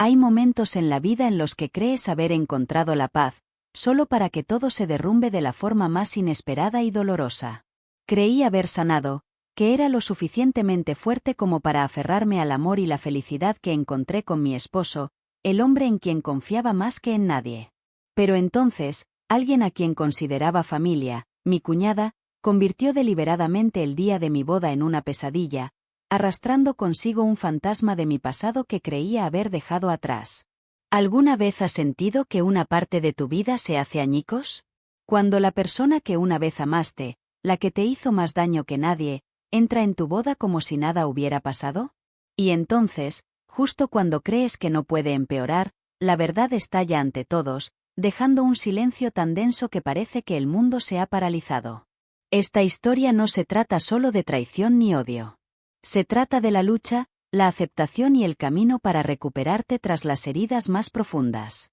Hay momentos en la vida en los que crees haber encontrado la paz, solo para que todo se derrumbe de la forma más inesperada y dolorosa. Creí haber sanado, que era lo suficientemente fuerte como para aferrarme al amor y la felicidad que encontré con mi esposo, el hombre en quien confiaba más que en nadie. Pero entonces, alguien a quien consideraba familia, mi cuñada, convirtió deliberadamente el día de mi boda en una pesadilla, arrastrando consigo un fantasma de mi pasado que creía haber dejado atrás. ¿Alguna vez has sentido que una parte de tu vida se hace añicos? Cuando la persona que una vez amaste, la que te hizo más daño que nadie, entra en tu boda como si nada hubiera pasado? Y entonces, justo cuando crees que no puede empeorar, la verdad estalla ante todos, dejando un silencio tan denso que parece que el mundo se ha paralizado. Esta historia no se trata solo de traición ni odio. Se trata de la lucha, la aceptación y el camino para recuperarte tras las heridas más profundas.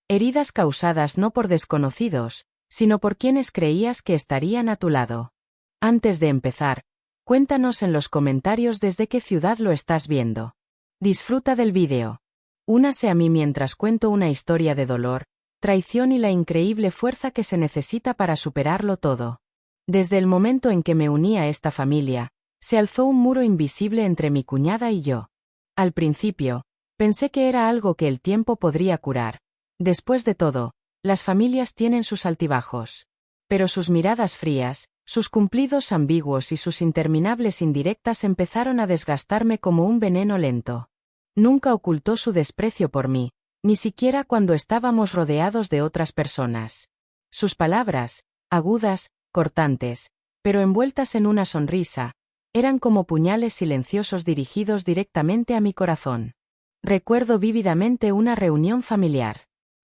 Heridas causadas no por desconocidos, sino por quienes creías que estarían a tu lado. Antes de empezar, cuéntanos en los comentarios desde qué ciudad lo estás viendo. Disfruta del vídeo. Únase a mí mientras cuento una historia de dolor, traición y la increíble fuerza que se necesita para superarlo todo. Desde el momento en que me uní a esta familia, se alzó un muro invisible entre mi cuñada y yo. Al principio, pensé que era algo que el tiempo podría curar. Después de todo, las familias tienen sus altibajos. Pero sus miradas frías, sus cumplidos ambiguos y sus interminables indirectas empezaron a desgastarme como un veneno lento. Nunca ocultó su desprecio por mí, ni siquiera cuando estábamos rodeados de otras personas. Sus palabras, agudas, cortantes, pero envueltas en una sonrisa, eran como puñales silenciosos dirigidos directamente a mi corazón. Recuerdo vívidamente una reunión familiar.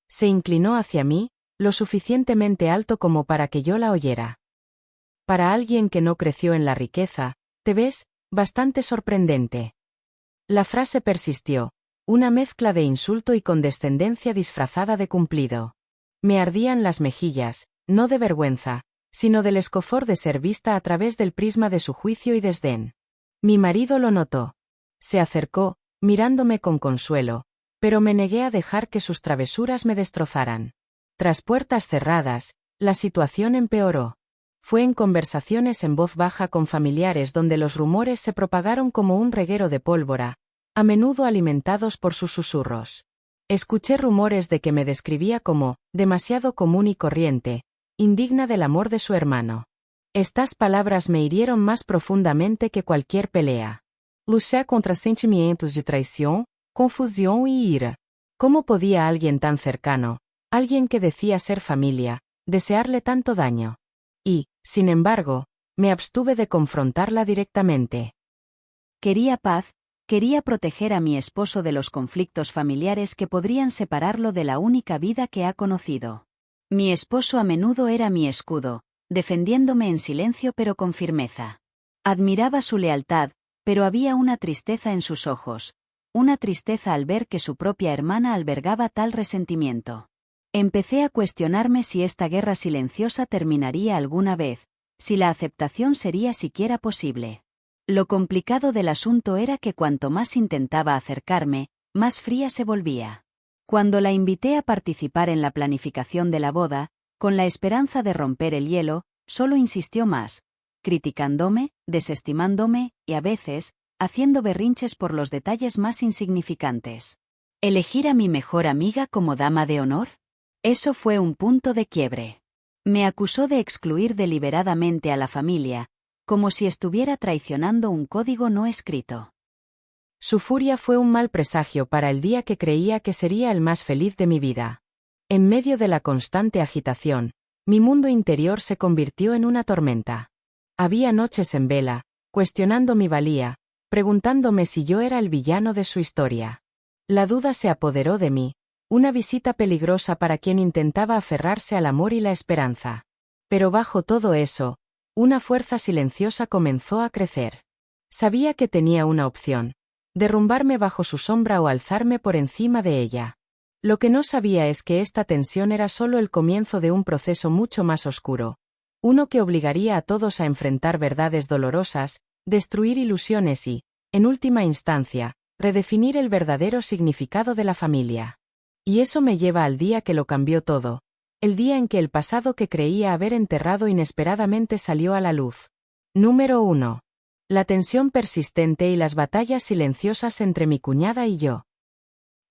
Se inclinó hacia mí, lo suficientemente alto como para que yo la oyera. Para alguien que no creció en la riqueza, te ves bastante sorprendente. La frase persistió, una mezcla de insulto y condescendencia disfrazada de cumplido. Me ardían las mejillas, no de vergüenza, sino del escozor de ser vista a través del prisma de su juicio y desdén. Mi marido lo notó. Se acercó, mirándome con consuelo, pero me negué a dejar que sus travesuras me destrozaran. Tras puertas cerradas, la situación empeoró. Fue en conversaciones en voz baja con familiares donde los rumores se propagaron como un reguero de pólvora, a menudo alimentados por sus susurros. Escuché rumores de que me describía como demasiado común y corriente, indigna del amor de su hermano. Estas palabras me hirieron más profundamente que cualquier pelea. Luché contra sentimientos de traición, confusión y ira. ¿Cómo podía alguien tan cercano, alguien que decía ser familia, desearle tanto daño? Y, sin embargo, me abstuve de confrontarla directamente. Quería paz, quería proteger a mi esposo de los conflictos familiares que podrían separarlo de la única vida que ha conocido. Mi esposo a menudo era mi escudo, defendiéndome en silencio pero con firmeza. Admiraba su lealtad, pero había una tristeza en sus ojos, una tristeza al ver que su propia hermana albergaba tal resentimiento. Empecé a cuestionarme si esta guerra silenciosa terminaría alguna vez, si la aceptación sería siquiera posible. Lo complicado del asunto era que cuanto más intentaba acercarme, más fría se volvía. Cuando la invité a participar en la planificación de la boda, con la esperanza de romper el hielo, solo insistió más, criticándome, desestimándome, y a veces, haciendo berrinches por los detalles más insignificantes. ¿Elegir a mi mejor amiga como dama de honor? Eso fue un punto de quiebre. Me acusó de excluir deliberadamente a la familia, como si estuviera traicionando un código no escrito. Su furia fue un mal presagio para el día que creía que sería el más feliz de mi vida. En medio de la constante agitación, mi mundo interior se convirtió en una tormenta. Había noches en vela, cuestionando mi valía, preguntándome si yo era el villano de su historia. La duda se apoderó de mí, una visita peligrosa para quien intentaba aferrarse al amor y la esperanza. Pero bajo todo eso, una fuerza silenciosa comenzó a crecer. Sabía que tenía una opción: derrumbarme bajo su sombra o alzarme por encima de ella. Lo que no sabía es que esta tensión era solo el comienzo de un proceso mucho más oscuro, uno que obligaría a todos a enfrentar verdades dolorosas, destruir ilusiones y, en última instancia, redefinir el verdadero significado de la familia. Y eso me lleva al día que lo cambió todo, el día en que el pasado que creía haber enterrado inesperadamente salió a la luz. Número 1. La tensión persistente y las batallas silenciosas entre mi cuñada y yo.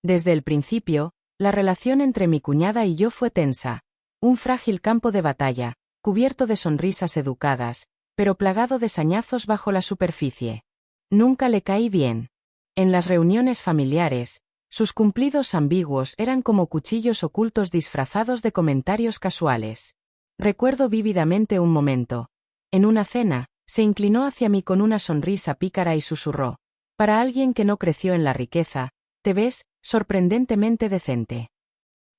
Desde el principio, la relación entre mi cuñada y yo fue tensa, un frágil campo de batalla, cubierto de sonrisas educadas, pero plagado de sañazos bajo la superficie. Nunca le caí bien. En las reuniones familiares, sus cumplidos ambiguos eran como cuchillos ocultos disfrazados de comentarios casuales. Recuerdo vívidamente un momento. En una cena, se inclinó hacia mí con una sonrisa pícara y susurró: «Para alguien que no creció en la riqueza, te ves sorprendentemente decente».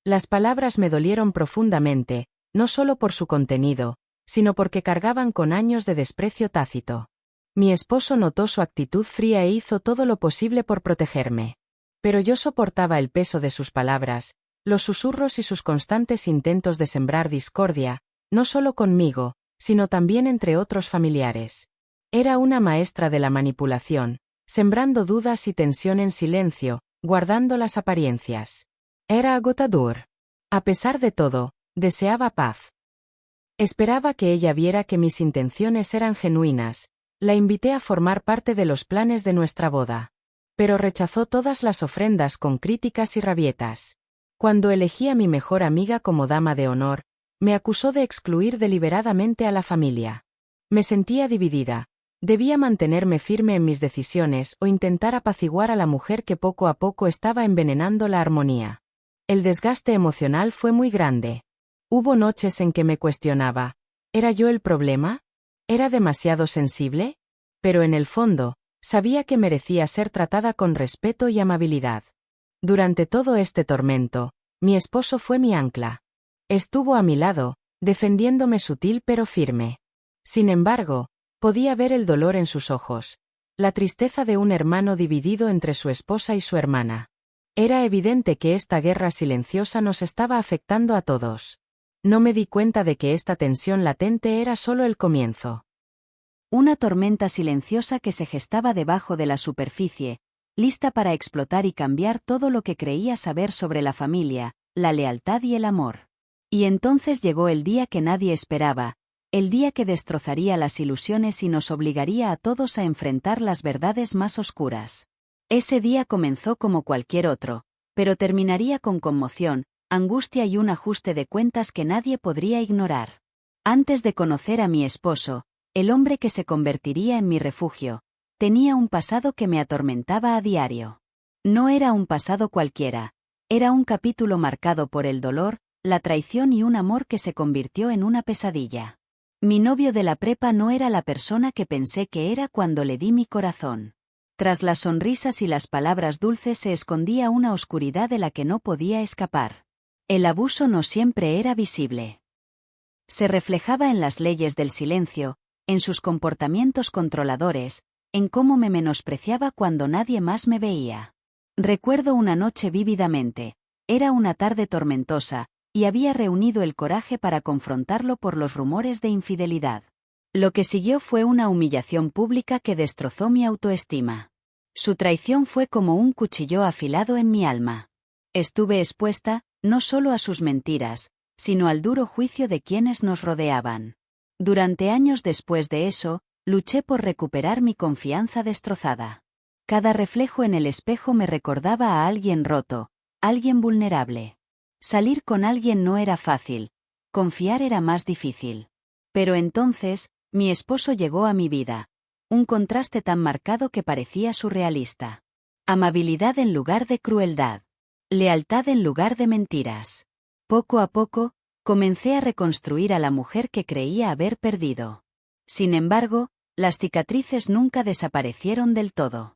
Las palabras me dolieron profundamente, no solo por su contenido, sino porque cargaban con años de desprecio tácito. Mi esposo notó su actitud fría e hizo todo lo posible por protegerme. Pero yo soportaba el peso de sus palabras, los susurros y sus constantes intentos de sembrar discordia, no solo conmigo, sino también entre otros familiares. Era una maestra de la manipulación, sembrando dudas y tensión en silencio, guardando las apariencias. Era agotador. A pesar de todo, deseaba paz. Esperaba que ella viera que mis intenciones eran genuinas. La invité a formar parte de los planes de nuestra boda. Pero rechazó todas las ofrendas con críticas y rabietas. Cuando elegí a mi mejor amiga como dama de honor, me acusó de excluir deliberadamente a la familia. Me sentía dividida. Debía mantenerme firme en mis decisiones o intentar apaciguar a la mujer que poco a poco estaba envenenando la armonía. El desgaste emocional fue muy grande. Hubo noches en que me cuestionaba: ¿era yo el problema? ¿Era demasiado sensible? Pero en el fondo, sabía que merecía ser tratada con respeto y amabilidad. Durante todo este tormento, mi esposo fue mi ancla. Estuvo a mi lado, defendiéndome sutil pero firme. Sin embargo, podía ver el dolor en sus ojos, la tristeza de un hermano dividido entre su esposa y su hermana. Era evidente que esta guerra silenciosa nos estaba afectando a todos. No me di cuenta de que esta tensión latente era solo el comienzo. Una tormenta silenciosa que se gestaba debajo de la superficie, lista para explotar y cambiar todo lo que creía saber sobre la familia, la lealtad y el amor. Y entonces llegó el día que nadie esperaba, el día que destrozaría las ilusiones y nos obligaría a todos a enfrentar las verdades más oscuras. Ese día comenzó como cualquier otro, pero terminaría con conmoción, angustia y un ajuste de cuentas que nadie podría ignorar. Antes de conocer a mi esposo, el hombre que se convertiría en mi refugio, tenía un pasado que me atormentaba a diario. No era un pasado cualquiera, era un capítulo marcado por el dolor, la traición y un amor que se convirtió en una pesadilla. Mi novio de la prepa no era la persona que pensé que era cuando le di mi corazón. Tras las sonrisas y las palabras dulces se escondía una oscuridad de la que no podía escapar. El abuso no siempre era visible. Se reflejaba en las leyes del silencio, en sus comportamientos controladores, en cómo me menospreciaba cuando nadie más me veía. Recuerdo una noche vívidamente. Era una tarde tormentosa, y había reunido el coraje para confrontarlo por los rumores de infidelidad. Lo que siguió fue una humillación pública que destrozó mi autoestima. Su traición fue como un cuchillo afilado en mi alma. Estuve expuesta, no solo a sus mentiras, sino al duro juicio de quienes nos rodeaban. Durante años después de eso, luché por recuperar mi confianza destrozada. Cada reflejo en el espejo me recordaba a alguien roto, alguien vulnerable. Salir con alguien no era fácil, confiar era más difícil. Pero entonces, mi esposo llegó a mi vida. Un contraste tan marcado que parecía surrealista. Amabilidad en lugar de crueldad. Lealtad en lugar de mentiras. Poco a poco, comencé a reconstruir a la mujer que creía haber perdido. Sin embargo, las cicatrices nunca desaparecieron del todo.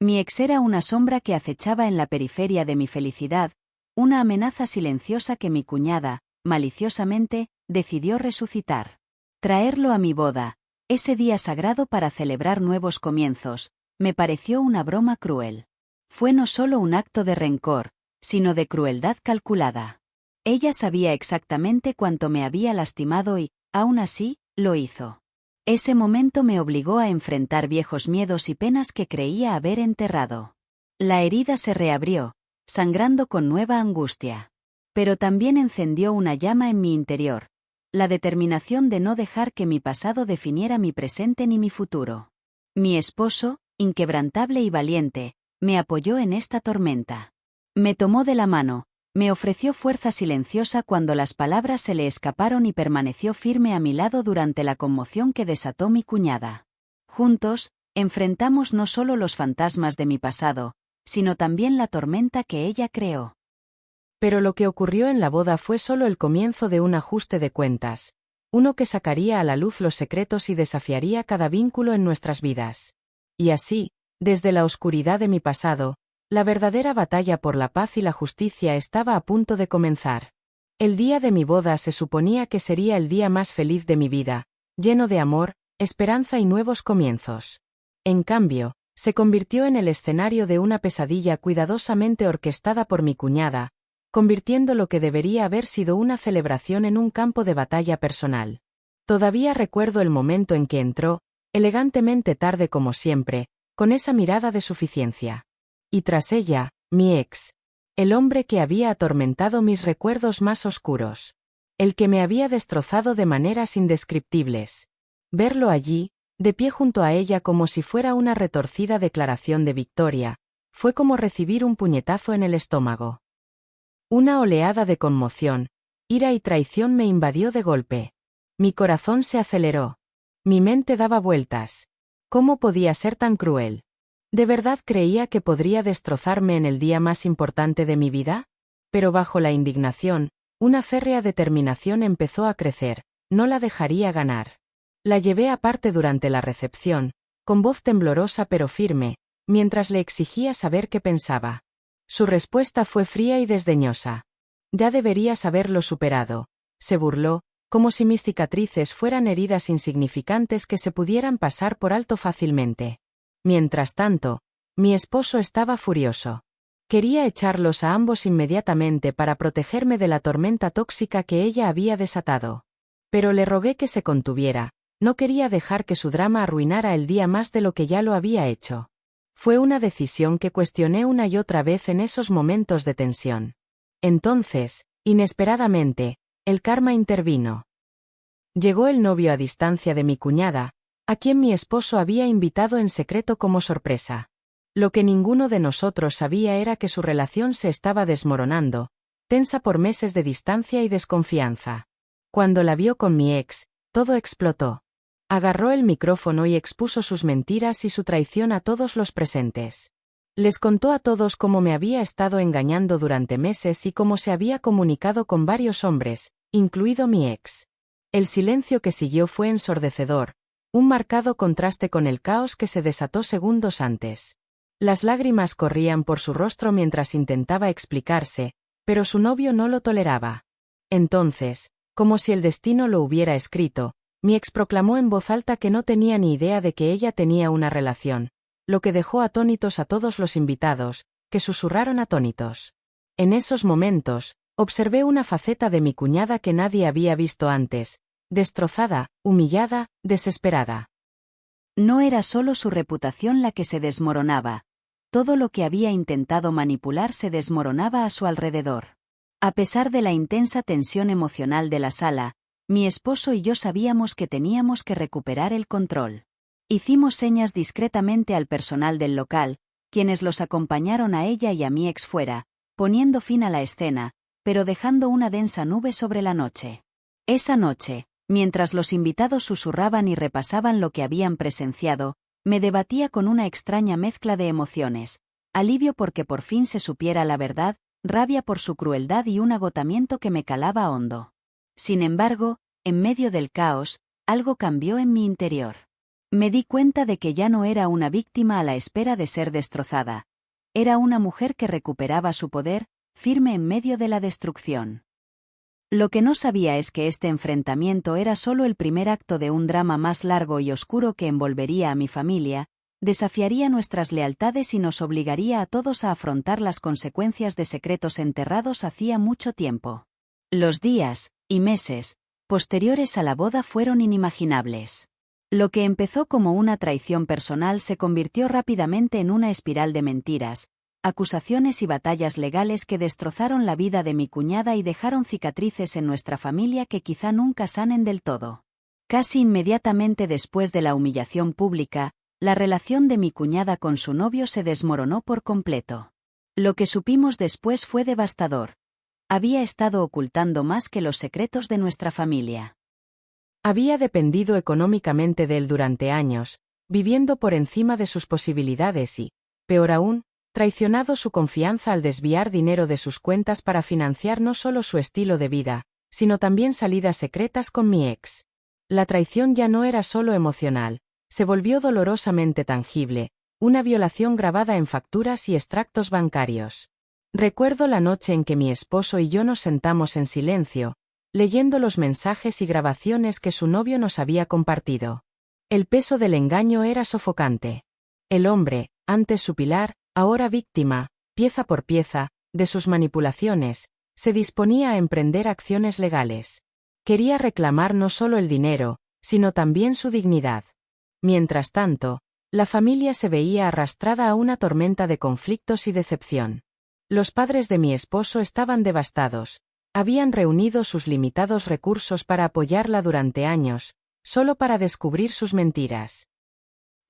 Mi ex era una sombra que acechaba en la periferia de mi felicidad, una amenaza silenciosa que mi cuñada, maliciosamente, decidió resucitar. Traerlo a mi boda, ese día sagrado para celebrar nuevos comienzos, me pareció una broma cruel. Fue no solo un acto de rencor, sino de crueldad calculada. Ella sabía exactamente cuánto me había lastimado y, aún así, lo hizo. Ese momento me obligó a enfrentar viejos miedos y penas que creía haber enterrado. La herida se reabrió, sangrando con nueva angustia. Pero también encendió una llama en mi interior, la determinación de no dejar que mi pasado definiera mi presente ni mi futuro. Mi esposo, inquebrantable y valiente, me apoyó en esta tormenta. Me tomó de la mano, me ofreció fuerza silenciosa cuando las palabras se le escaparon y permaneció firme a mi lado durante la conmoción que desató mi cuñada. Juntos, enfrentamos no solo los fantasmas de mi pasado, sino también la tormenta que ella creó. Pero lo que ocurrió en la boda fue solo el comienzo de un ajuste de cuentas, uno que sacaría a la luz los secretos y desafiaría cada vínculo en nuestras vidas. Y así, desde la oscuridad de mi pasado, la verdadera batalla por la paz y la justicia estaba a punto de comenzar. El día de mi boda se suponía que sería el día más feliz de mi vida, lleno de amor, esperanza y nuevos comienzos. En cambio, se convirtió en el escenario de una pesadilla cuidadosamente orquestada por mi cuñada, convirtiendo lo que debería haber sido una celebración en un campo de batalla personal. Todavía recuerdo el momento en que entró, elegantemente tarde como siempre, con esa mirada de suficiencia. Y tras ella, mi ex. El hombre que había atormentado mis recuerdos más oscuros. El que me había destrozado de maneras indescriptibles. Verlo allí, de pie junto a ella como si fuera una retorcida declaración de victoria, fue como recibir un puñetazo en el estómago. Una oleada de conmoción, ira y traición me invadió de golpe. Mi corazón se aceleró. Mi mente daba vueltas. ¿Cómo podía ser tan cruel? ¿De verdad creía que podría destrozarme en el día más importante de mi vida? Pero bajo la indignación, una férrea determinación empezó a crecer, no la dejaría ganar. La llevé aparte durante la recepción, con voz temblorosa pero firme, mientras le exigía saber qué pensaba. Su respuesta fue fría y desdeñosa. Ya deberías haberlo superado. Se burló, como si mis cicatrices fueran heridas insignificantes que se pudieran pasar por alto fácilmente. Mientras tanto, mi esposo estaba furioso. Quería echarlos a ambos inmediatamente para protegerme de la tormenta tóxica que ella había desatado. Pero le rogué que se contuviera, no quería dejar que su drama arruinara el día más de lo que ya lo había hecho. Fue una decisión que cuestioné una y otra vez en esos momentos de tensión. Entonces, inesperadamente, el karma intervino. Llegó el novio a distancia de mi cuñada, a quien mi esposo había invitado en secreto como sorpresa. Lo que ninguno de nosotros sabía era que su relación se estaba desmoronando, tensa por meses de distancia y desconfianza. Cuando la vio con mi ex, todo explotó. Agarró el micrófono y expuso sus mentiras y su traición a todos los presentes. Les contó a todos cómo me había estado engañando durante meses y cómo se había comunicado con varios hombres, incluido mi ex. El silencio que siguió fue ensordecedor, un marcado contraste con el caos que se desató segundos antes. Las lágrimas corrían por su rostro mientras intentaba explicarse, pero su novio no lo toleraba. Entonces, como si el destino lo hubiera escrito, mi ex proclamó en voz alta que no tenía ni idea de que ella tenía una relación, lo que dejó atónitos a todos los invitados, que susurraron atónitos. En esos momentos, observé una faceta de mi cuñada que nadie había visto antes, destrozada, humillada, desesperada. No era solo su reputación la que se desmoronaba. Todo lo que había intentado manipular se desmoronaba a su alrededor. A pesar de la intensa tensión emocional de la sala, mi esposo y yo sabíamos que teníamos que recuperar el control. Hicimos señas discretamente al personal del local, quienes los acompañaron a ella y a mi ex fuera, poniendo fin a la escena, pero dejando una densa nube sobre la noche. Esa noche, mientras los invitados susurraban y repasaban lo que habían presenciado, me debatía con una extraña mezcla de emociones, alivio porque por fin se supiera la verdad, rabia por su crueldad y un agotamiento que me calaba hondo. Sin embargo, en medio del caos, algo cambió en mi interior. Me di cuenta de que ya no era una víctima a la espera de ser destrozada. Era una mujer que recuperaba su poder, firme en medio de la destrucción. Lo que no sabía es que este enfrentamiento era solo el primer acto de un drama más largo y oscuro que envolvería a mi familia, desafiaría nuestras lealtades y nos obligaría a todos a afrontar las consecuencias de secretos enterrados hacía mucho tiempo. Los días, y meses, posteriores a la boda fueron inimaginables. Lo que empezó como una traición personal se convirtió rápidamente en una espiral de mentiras, acusaciones y batallas legales que destrozaron la vida de mi cuñada y dejaron cicatrices en nuestra familia que quizá nunca sanen del todo. Casi inmediatamente después de la humillación pública, la relación de mi cuñada con su novio se desmoronó por completo. Lo que supimos después fue devastador. Había estado ocultando más que los secretos de nuestra familia. Había dependido económicamente de él durante años, viviendo por encima de sus posibilidades y, peor aún, traicionado su confianza al desviar dinero de sus cuentas para financiar no solo su estilo de vida, sino también salidas secretas con mi ex. La traición ya no era solo emocional, se volvió dolorosamente tangible, una violación grabada en facturas y extractos bancarios. Recuerdo la noche en que mi esposo y yo nos sentamos en silencio, leyendo los mensajes y grabaciones que su novio nos había compartido. El peso del engaño era sofocante. El hombre, antes su pilar, ahora víctima, pieza por pieza, de sus manipulaciones, se disponía a emprender acciones legales. Quería reclamar no solo el dinero, sino también su dignidad. Mientras tanto, la familia se veía arrastrada a una tormenta de conflictos y decepción. Los padres de mi esposo estaban devastados. Habían reunido sus limitados recursos para apoyarla durante años, solo para descubrir sus mentiras.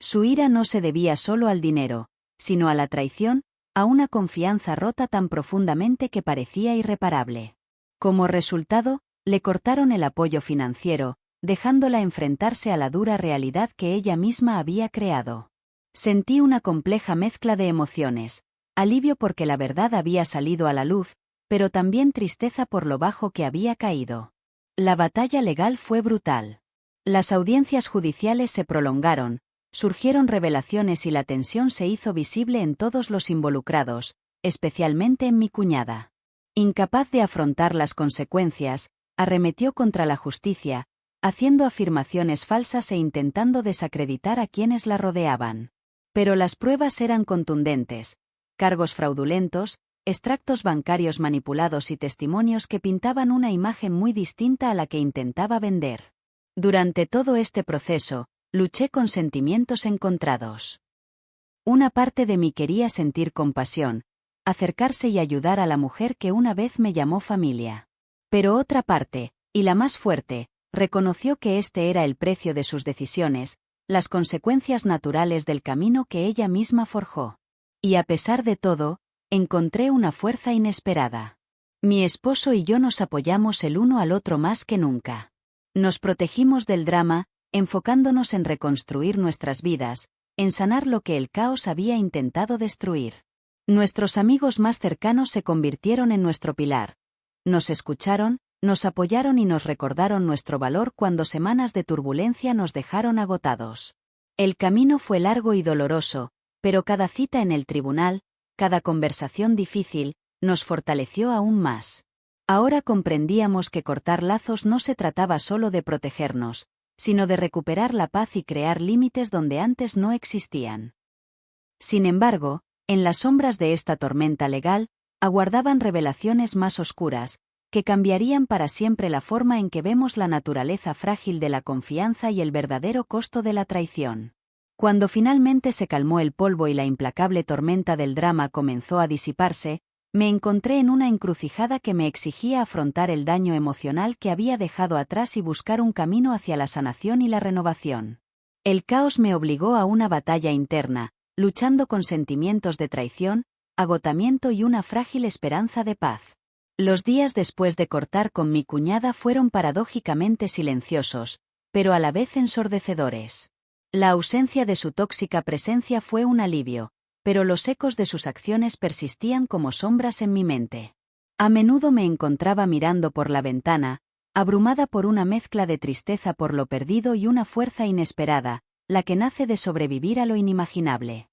Su ira no se debía solo al dinero, sino a la traición, a una confianza rota tan profundamente que parecía irreparable. Como resultado, le cortaron el apoyo financiero, dejándola enfrentarse a la dura realidad que ella misma había creado. Sentí una compleja mezcla de emociones, alivio porque la verdad había salido a la luz, pero también tristeza por lo bajo que había caído. La batalla legal fue brutal. Las audiencias judiciales se prolongaron, surgieron revelaciones y la tensión se hizo visible en todos los involucrados, especialmente en mi cuñada. Incapaz de afrontar las consecuencias, arremetió contra la justicia, haciendo afirmaciones falsas e intentando desacreditar a quienes la rodeaban. Pero las pruebas eran contundentes: cargos fraudulentos, extractos bancarios manipulados y testimonios que pintaban una imagen muy distinta a la que intentaba vender. Durante todo este proceso, luché con sentimientos encontrados. Una parte de mí quería sentir compasión, acercarse y ayudar a la mujer que una vez me llamó familia. Pero otra parte, y la más fuerte, reconoció que este era el precio de sus decisiones, las consecuencias naturales del camino que ella misma forjó. Y a pesar de todo, encontré una fuerza inesperada. Mi esposo y yo nos apoyamos el uno al otro más que nunca. Nos protegimos del drama, enfocándonos en reconstruir nuestras vidas, en sanar lo que el caos había intentado destruir. Nuestros amigos más cercanos se convirtieron en nuestro pilar. Nos escucharon, nos apoyaron y nos recordaron nuestro valor cuando semanas de turbulencia nos dejaron agotados. El camino fue largo y doloroso, pero cada cita en el tribunal, cada conversación difícil, nos fortaleció aún más. Ahora comprendíamos que cortar lazos no se trataba solo de protegernos, sino de recuperar la paz y crear límites donde antes no existían. Sin embargo, en las sombras de esta tormenta legal, aguardaban revelaciones más oscuras, que cambiarían para siempre la forma en que vemos la naturaleza frágil de la confianza y el verdadero costo de la traición. Cuando finalmente se calmó el polvo y la implacable tormenta del drama comenzó a disiparse, me encontré en una encrucijada que me exigía afrontar el daño emocional que había dejado atrás y buscar un camino hacia la sanación y la renovación. El caos me obligó a una batalla interna, luchando con sentimientos de traición, agotamiento y una frágil esperanza de paz. Los días después de cortar con mi cuñada fueron paradójicamente silenciosos, pero a la vez ensordecedores. La ausencia de su tóxica presencia fue un alivio, pero los ecos de sus acciones persistían como sombras en mi mente. A menudo me encontraba mirando por la ventana, abrumada por una mezcla de tristeza por lo perdido y una fuerza inesperada, la que nace de sobrevivir a lo inimaginable.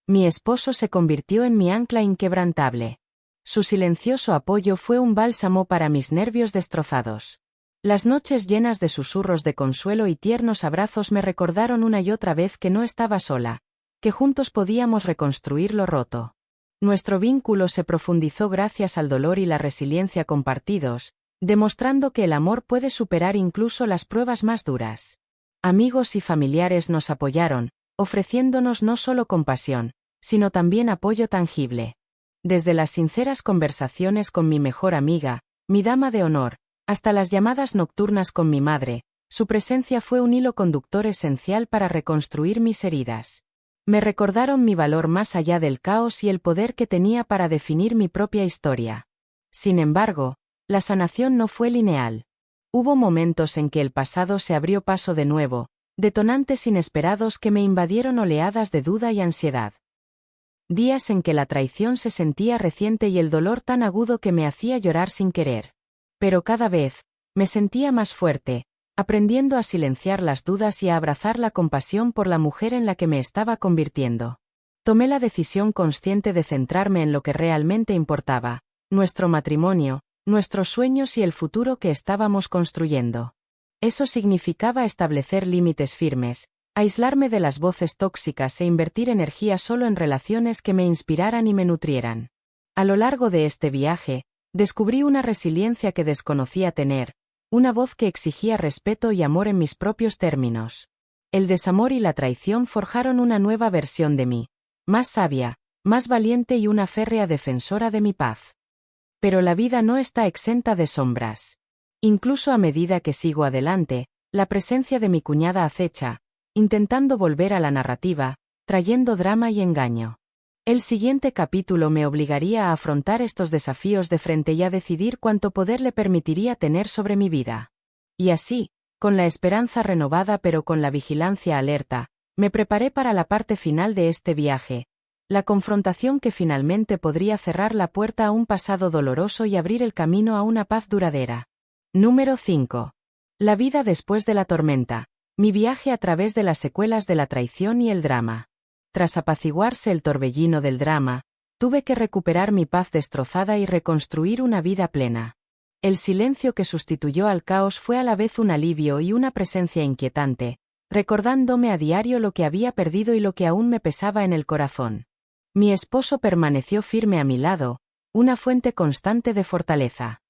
Mi esposo se convirtió en mi ancla inquebrantable. Su silencioso apoyo fue un bálsamo para mis nervios destrozados. Las noches llenas de susurros de consuelo y tiernos abrazos me recordaron una y otra vez que no estaba sola, que juntos podíamos reconstruir lo roto. Nuestro vínculo se profundizó gracias al dolor y la resiliencia compartidos, demostrando que el amor puede superar incluso las pruebas más duras. Amigos y familiares nos apoyaron, ofreciéndonos no solo compasión, sino también apoyo tangible. Desde las sinceras conversaciones con mi mejor amiga, mi dama de honor, hasta las llamadas nocturnas con mi madre, su presencia fue un hilo conductor esencial para reconstruir mis heridas. Me recordaron mi valor más allá del caos y el poder que tenía para definir mi propia historia. Sin embargo, la sanación no fue lineal. Hubo momentos en que el pasado se abrió paso de nuevo, detonantes inesperados que me invadieron oleadas de duda y ansiedad. Días en que la traición se sentía reciente y el dolor tan agudo que me hacía llorar sin querer. Pero cada vez, me sentía más fuerte, aprendiendo a silenciar las dudas y a abrazar la compasión por la mujer en la que me estaba convirtiendo. Tomé la decisión consciente de centrarme en lo que realmente importaba, nuestro matrimonio, nuestros sueños y el futuro que estábamos construyendo. Eso significaba establecer límites firmes, aislarme de las voces tóxicas e invertir energía solo en relaciones que me inspiraran y me nutrieran. A lo largo de este viaje, descubrí una resiliencia que desconocía tener, una voz que exigía respeto y amor en mis propios términos. El desamor y la traición forjaron una nueva versión de mí, más sabia, más valiente y una férrea defensora de mi paz. Pero la vida no está exenta de sombras. Incluso a medida que sigo adelante, la presencia de mi cuñada acecha, intentando volver a la narrativa, trayendo drama y engaño. El siguiente capítulo me obligaría a afrontar estos desafíos de frente y a decidir cuánto poder le permitiría tener sobre mi vida. Y así, con la esperanza renovada pero con la vigilancia alerta, me preparé para la parte final de este viaje, la confrontación que finalmente podría cerrar la puerta a un pasado doloroso y abrir el camino a una paz duradera. Número 5. La vida después de la tormenta. Mi viaje a través de las secuelas de la traición y el drama. Tras apaciguarse el torbellino del drama, tuve que recuperar mi paz destrozada y reconstruir una vida plena. El silencio que sustituyó al caos fue a la vez un alivio y una presencia inquietante, recordándome a diario lo que había perdido y lo que aún me pesaba en el corazón. Mi esposo permaneció firme a mi lado, una fuente constante de fortaleza.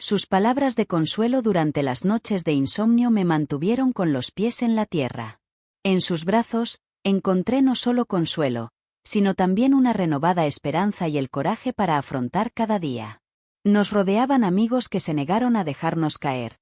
Sus palabras de consuelo durante las noches de insomnio me mantuvieron con los pies en la tierra. En sus brazos, encontré no solo consuelo, sino también una renovada esperanza y el coraje para afrontar cada día. Nos rodeaban amigos que se negaron a dejarnos caer.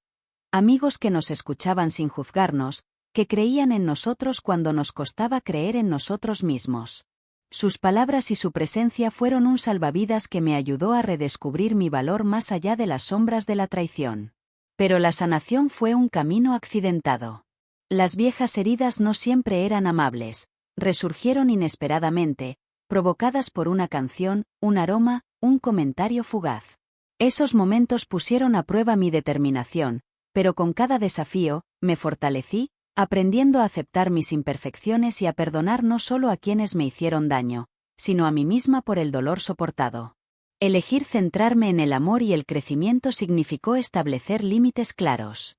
Amigos que nos escuchaban sin juzgarnos, que creían en nosotros cuando nos costaba creer en nosotros mismos. Sus palabras y su presencia fueron un salvavidas que me ayudó a redescubrir mi valor más allá de las sombras de la traición. Pero la sanación fue un camino accidentado. Las viejas heridas no siempre eran amables, resurgieron inesperadamente, provocadas por una canción, un aroma, un comentario fugaz. Esos momentos pusieron a prueba mi determinación, pero con cada desafío, me fortalecí, aprendiendo a aceptar mis imperfecciones y a perdonar no solo a quienes me hicieron daño, sino a mí misma por el dolor soportado. Elegir centrarme en el amor y el crecimiento significó establecer límites claros.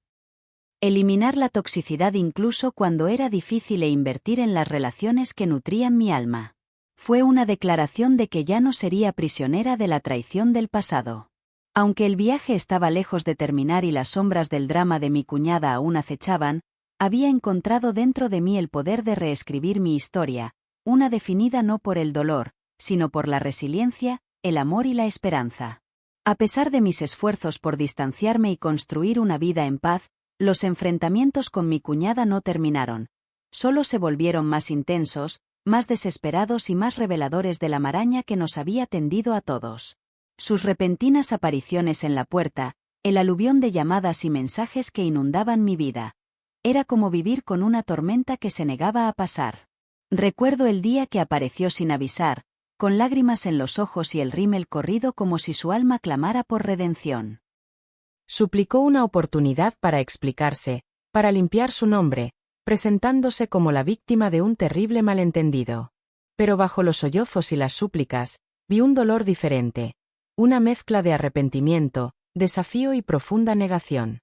Eliminar la toxicidad incluso cuando era difícil e invertir en las relaciones que nutrían mi alma. Fue una declaración de que ya no sería prisionera de la traición del pasado. Aunque el viaje estaba lejos de terminar y las sombras del drama de mi cuñada aún acechaban, había encontrado dentro de mí el poder de reescribir mi historia, una definida no por el dolor, sino por la resiliencia, el amor y la esperanza. A pesar de mis esfuerzos por distanciarme y construir una vida en paz, los enfrentamientos con mi cuñada no terminaron. Solo se volvieron más intensos, más desesperados y más reveladores de la maraña que nos había tendido a todos. Sus repentinas apariciones en la puerta, el aluvión de llamadas y mensajes que inundaban mi vida. Era como vivir con una tormenta que se negaba a pasar. Recuerdo el día que apareció sin avisar, con lágrimas en los ojos y el rímel corrido como si su alma clamara por redención. Suplicó una oportunidad para explicarse, para limpiar su nombre, presentándose como la víctima de un terrible malentendido. Pero bajo los sollozos y las súplicas, vi un dolor diferente, una mezcla de arrepentimiento, desafío y profunda negación.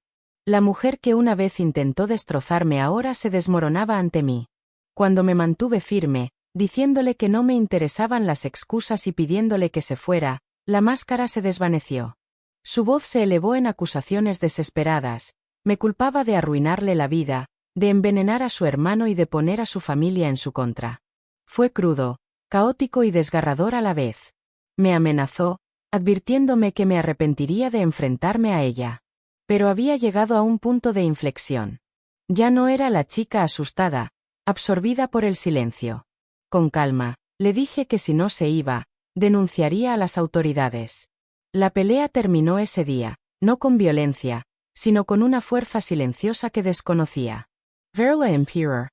La mujer que una vez intentó destrozarme ahora se desmoronaba ante mí. Cuando me mantuve firme, diciéndole que no me interesaban las excusas y pidiéndole que se fuera, la máscara se desvaneció. Su voz se elevó en acusaciones desesperadas, me culpaba de arruinarle la vida, de envenenar a su hermano y de poner a su familia en su contra. Fue crudo, caótico y desgarrador a la vez. Me amenazó, advirtiéndome que me arrepentiría de enfrentarme a ella. Pero había llegado a un punto de inflexión. Ya no era la chica asustada, absorbida por el silencio. Con calma, le dije que si no se iba, denunciaría a las autoridades. La pelea terminó ese día, no con violencia, sino con una fuerza silenciosa que desconocía. Verla Emperor.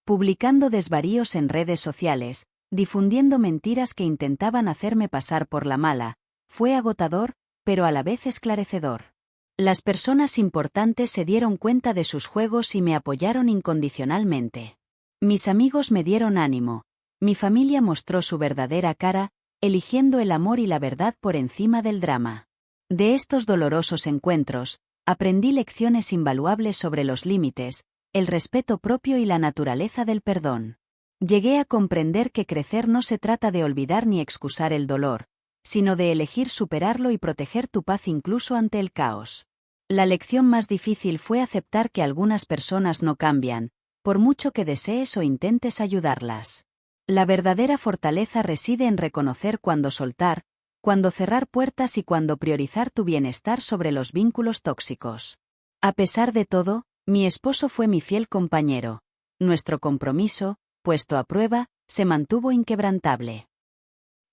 Publicando desvaríos en redes sociales, difundiendo mentiras que intentaban hacerme pasar por la mala, fue agotador, pero a la vez esclarecedor. Las personas importantes se dieron cuenta de sus juegos y me apoyaron incondicionalmente. Mis amigos me dieron ánimo. Mi familia mostró su verdadera cara, eligiendo el amor y la verdad por encima del drama. De estos dolorosos encuentros, aprendí lecciones invaluables sobre los límites, el respeto propio y la naturaleza del perdón. Llegué a comprender que crecer no se trata de olvidar ni excusar el dolor, sino de elegir superarlo y proteger tu paz incluso ante el caos. La lección más difícil fue aceptar que algunas personas no cambian, por mucho que desees o intentes ayudarlas. La verdadera fortaleza reside en reconocer cuándo soltar, cuándo cerrar puertas y cuándo priorizar tu bienestar sobre los vínculos tóxicos. A pesar de todo, mi esposo fue mi fiel compañero. Nuestro compromiso, puesto a prueba, se mantuvo inquebrantable.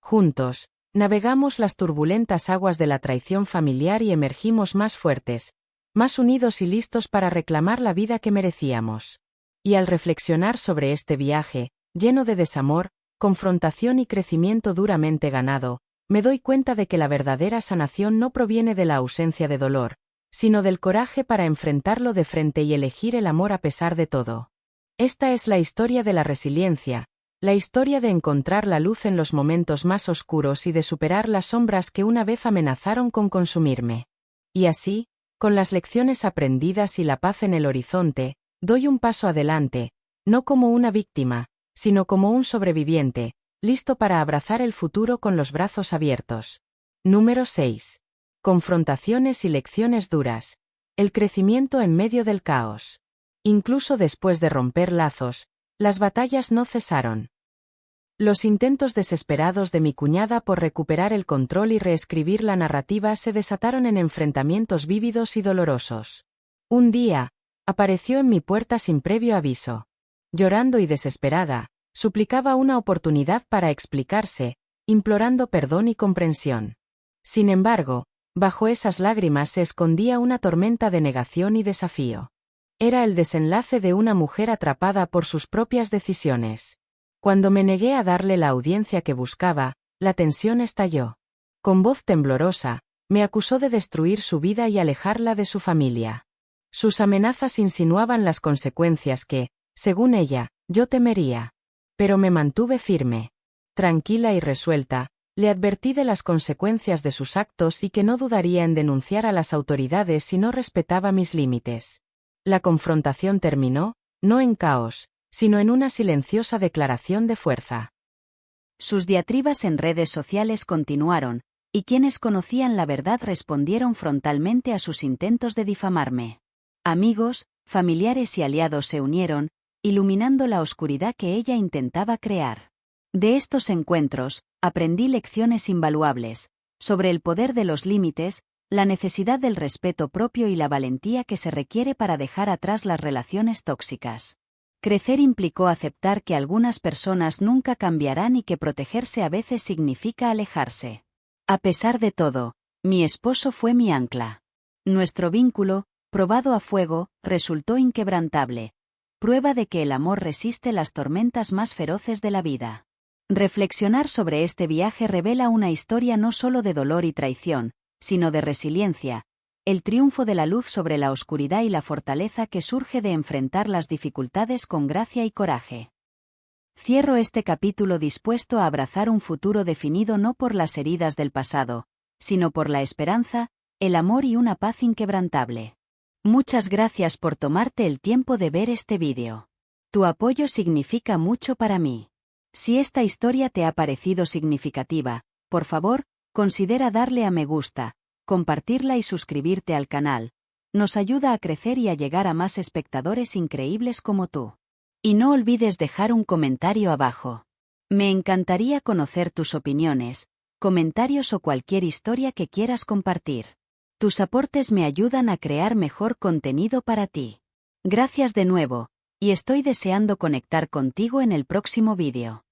Juntos, navegamos las turbulentas aguas de la traición familiar y emergimos más fuertes, más unidos y listos para reclamar la vida que merecíamos. Y al reflexionar sobre este viaje, lleno de desamor, confrontación y crecimiento duramente ganado, me doy cuenta de que la verdadera sanación no proviene de la ausencia de dolor, sino del coraje para enfrentarlo de frente y elegir el amor a pesar de todo. Esta es la historia de la resiliencia, la historia de encontrar la luz en los momentos más oscuros y de superar las sombras que una vez amenazaron con consumirme. Y así, con las lecciones aprendidas y la paz en el horizonte, doy un paso adelante, no como una víctima, sino como un sobreviviente, listo para abrazar el futuro con los brazos abiertos. Número 6. Confrontaciones y lecciones duras. El crecimiento en medio del caos. Incluso después de romper lazos, las batallas no cesaron. Los intentos desesperados de mi cuñada por recuperar el control y reescribir la narrativa se desataron en enfrentamientos vívidos y dolorosos. Un día, apareció en mi puerta sin previo aviso. Llorando y desesperada, suplicaba una oportunidad para explicarse, implorando perdón y comprensión. Sin embargo, bajo esas lágrimas se escondía una tormenta de negación y desafío. Era el desenlace de una mujer atrapada por sus propias decisiones. Cuando me negué a darle la audiencia que buscaba, la tensión estalló. Con voz temblorosa, me acusó de destruir su vida y alejarla de su familia. Sus amenazas insinuaban las consecuencias que, según ella, yo temería. Pero me mantuve firme. Tranquila y resuelta, le advertí de las consecuencias de sus actos y que no dudaría en denunciar a las autoridades si no respetaba mis límites. La confrontación terminó, no en caos, sino en una silenciosa declaración de fuerza. Sus diatribas en redes sociales continuaron, y quienes conocían la verdad respondieron frontalmente a sus intentos de difamarme. Amigos, familiares y aliados se unieron, iluminando la oscuridad que ella intentaba crear. De estos encuentros, aprendí lecciones invaluables, sobre el poder de los límites, la necesidad del respeto propio y la valentía que se requiere para dejar atrás las relaciones tóxicas. Crecer implicó aceptar que algunas personas nunca cambiarán y que protegerse a veces significa alejarse. A pesar de todo, mi esposo fue mi ancla. Nuestro vínculo, probado a fuego, resultó inquebrantable, prueba de que el amor resiste las tormentas más feroces de la vida. Reflexionar sobre este viaje revela una historia no solo de dolor y traición, sino de resiliencia, el triunfo de la luz sobre la oscuridad y la fortaleza que surge de enfrentar las dificultades con gracia y coraje. Cierro este capítulo dispuesto a abrazar un futuro definido no por las heridas del pasado, sino por la esperanza, el amor y una paz inquebrantable. Muchas gracias por tomarte el tiempo de ver este vídeo. Tu apoyo significa mucho para mí. Si esta historia te ha parecido significativa, por favor, considera darle a me gusta, compartirla y suscribirte al canal. Nos ayuda a crecer y a llegar a más espectadores increíbles como tú. Y no olvides dejar un comentario abajo. Me encantaría conocer tus opiniones, comentarios o cualquier historia que quieras compartir. Tus aportes me ayudan a crear mejor contenido para ti. Gracias de nuevo, y estoy deseando conectar contigo en el próximo vídeo.